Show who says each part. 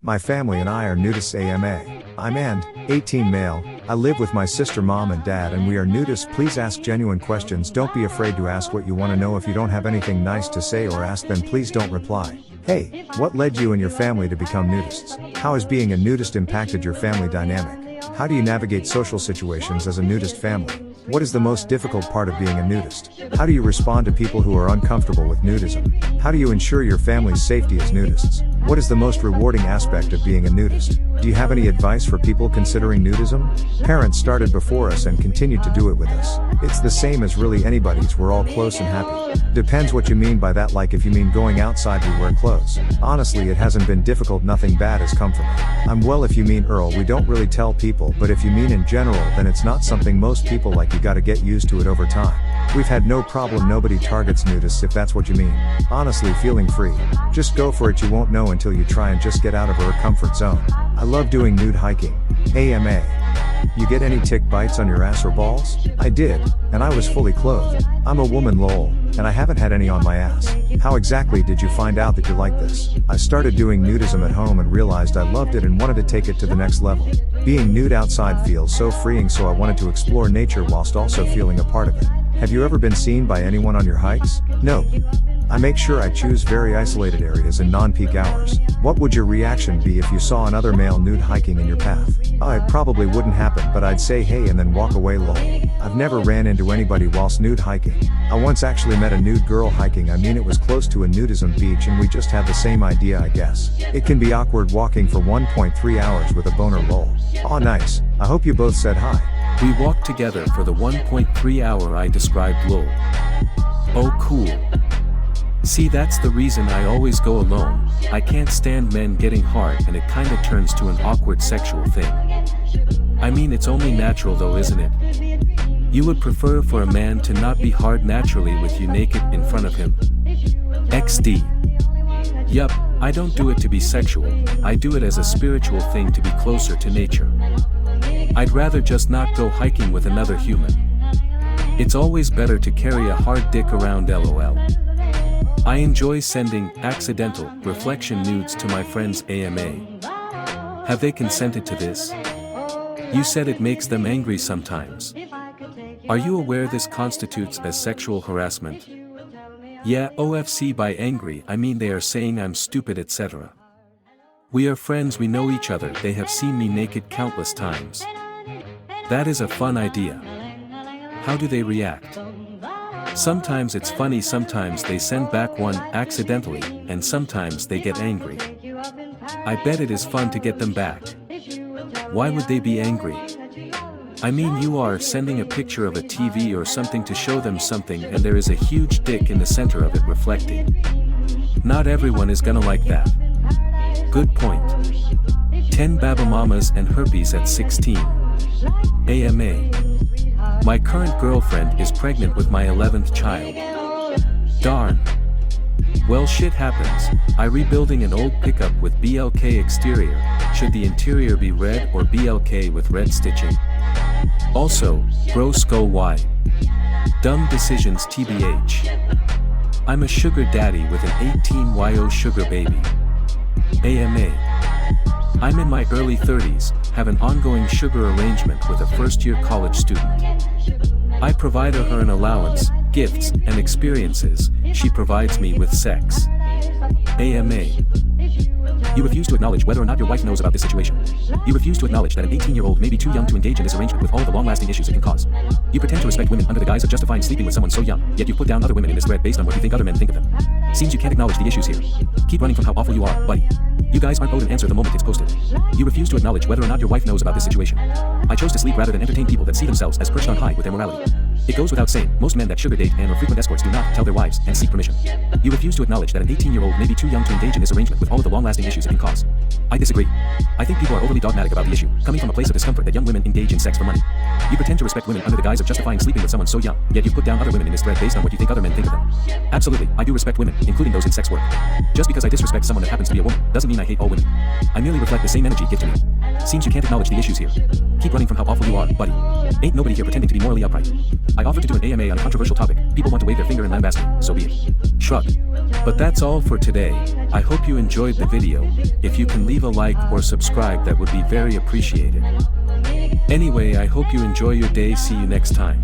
Speaker 1: My family and I are nudists AMA. I'm and 18 male. I live with my sister, mom and dad, and we are nudists. Please ask genuine questions. Don't be afraid to ask what you want to know. If you don't have anything nice to say or ask, then please don't reply. Hey, what led you and your family to become nudists? How has being a nudist impacted your family dynamic? How do you navigate social situations as a nudist family? What is the most difficult part of being a nudist? How do you respond to people who are uncomfortable with nudism? How do you ensure your family's safety as nudists? What is the most rewarding aspect of being a nudist? Do you have any advice for people considering nudism? Parents started before us and continued to do it with us. It's the same as really anybody's. We're all close and happy. Depends what you mean by that. Like if you mean going outside, we wear clothes. Honestly, it hasn't been difficult. Nothing bad has come from it. If you mean Earl, we don't really tell people, but if you mean in general, then it's not something most people like. You gotta get used to it over time. We've had no problem. Nobody targets nudists if that's what you mean. Honestly, feeling free. Just go for it. You won't know until you try, and just get out of our comfort zone. I love doing nude hiking. AMA. You get any tick bites on your ass or balls? I did, and I was fully clothed. I'm a woman, lol, and I haven't had any on my ass. How exactly did you find out that you like this? I started doing nudism at home and realized I loved it and wanted to take it to the next level. Being nude outside feels so freeing, so I wanted to explore nature whilst also feeling a part of it. Have you ever been seen by anyone on your hikes? Nope. I make sure I choose very isolated areas and non-peak hours. What would your reaction be if you saw another male nude hiking in your path? It probably wouldn't happen, but I'd say hey and then walk away, lol. I've never ran into anybody whilst nude hiking. I once actually met a nude girl hiking. It was close to a nudism beach and we just had the same idea, I guess. It can be awkward walking for 1.3 hours with a boner, lol. Aw, nice. I hope you both said hi.
Speaker 2: We walked together for the 1.3 hour I described, lol. Oh cool. See, that's the reason I always go alone. I can't stand men getting hard and it kinda turns to an awkward sexual thing. I mean, it's only natural though, isn't it? You would prefer for a man to not be hard naturally with you naked in front of him. XD. Yup, I don't do it to be sexual, I do it as a spiritual thing to be closer to nature. I'd rather just not go hiking with another human. It's always better to carry a hard dick around, lol. I enjoy sending accidental reflection nudes to my friends AMA. Have they consented to this? You said it makes them angry sometimes. Are you aware this constitutes as sexual harassment? Yeah, OFC. By angry I mean they are saying I'm stupid, etc. We are friends, we know each other, they have seen me naked countless times. That is a fun idea. How do they react? Sometimes it's funny, sometimes they send back one accidentally, and sometimes they get angry. I bet it is fun to get them back. Why would they be angry? I mean, you are sending a picture of a TV or something to show them something and there is a huge dick in the center of it reflecting. Not everyone is gonna like that. Good point. 10 babymamas and herpes at 16. AMA. My current girlfriend is pregnant with my 11th child. Darn. Well, shit happens. I rebuilding an old pickup with BLK exterior. Should the interior be red or BLK with red stitching? Also, bro skull why? Dumb decisions TBH. I'm a sugar daddy with an 18yo sugar baby. AMA. I'm in my early 30s, have an ongoing sugar arrangement with a first-year college student. I provide her an allowance, gifts, and experiences. She provides me with sex. AMA. You refuse to acknowledge whether or not your wife knows about this situation. You refuse to acknowledge that an 18-year-old may be too young to engage in this arrangement with all of the long-lasting issues it can cause. You pretend to respect women under the guise of justifying sleeping with someone so young, yet you put down other women in this thread based on what you think other men think of them. Seems you can't acknowledge the issues here. Keep running from how awful you are, buddy. You guys aren't owed an answer the moment it's posted. You refuse to acknowledge whether or not your wife knows about this situation. I chose to sleep rather than entertain people that see themselves as perched on high with their morality. It goes without saying, most men that sugar date and or frequent escorts do not tell their wives and seek permission. You refuse to acknowledge that an 18-year-old may be too young to engage in this arrangement with all of the long-lasting issues it can cause. I disagree. I think people are overly dogmatic about the issue, coming from a place of discomfort that young women engage in sex for money. You pretend to respect women under the guise of justifying sleeping with someone so young, yet you put down other women in this thread based on what you think other men think of them. Absolutely, I do respect women, including those in sex work. Just because I disrespect someone that happens to be a woman, doesn't mean I hate all women. I merely reflect the same energy give to me. Seems you can't acknowledge the issues here. Keep running from how awful you are, buddy. Ain't nobody here pretending to be morally upright. I offered to do an AMA on a controversial topic. People want to wave their finger and lambast me, so be it. Shrug. But that's all for today. I hope you enjoyed the video. If you can leave a like or subscribe, that would be very appreciated. Anyway, I hope you enjoy your day. See you next time.